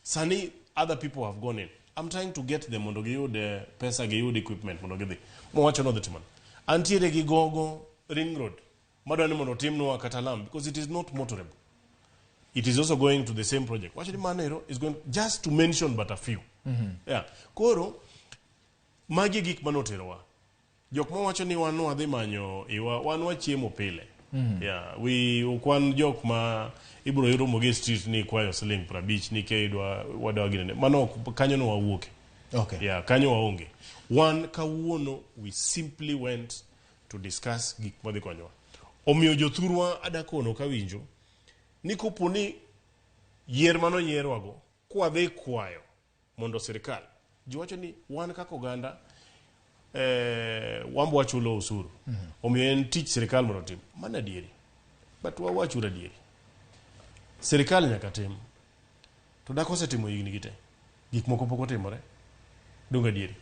Sani, other people have gone in. I'm trying to get them mondo giyud pesa, giyud equipment mondo gidhi. Mawacho no dhitiman. Antiere gi gogo ring road. Madwani mondo timnwa Katalam because it is not motorable. It is also going to the same project. Actually, Manero is going just to mention but a few. Yeah. Koro magi gik manoterowa. Jok mawacho ni wan wadhi manyo iwa wan wachiemo pile. Yeah, we ukwan jok ma ibro yuro moge street ni kwayo siling 50 ni keidwa wadawa ginene. Mano kanyo no wawuoke. Okay. Yeah, kanyo waonge. One kawuono we simply went to discuss gik madhi konyowa. Omiyo jothurwa adakono kawinjo ni koponi yier mano yierwago kwa dhi kwayo mondo sirikal jiwacho ni wan kaka oganda wambo wachulo usuru omiyo en tich sirikal mondo tim mana dieri but wawachura dieri sirikal nyaka tim to dakose timo higni gite gik moko pok otimore donga dieri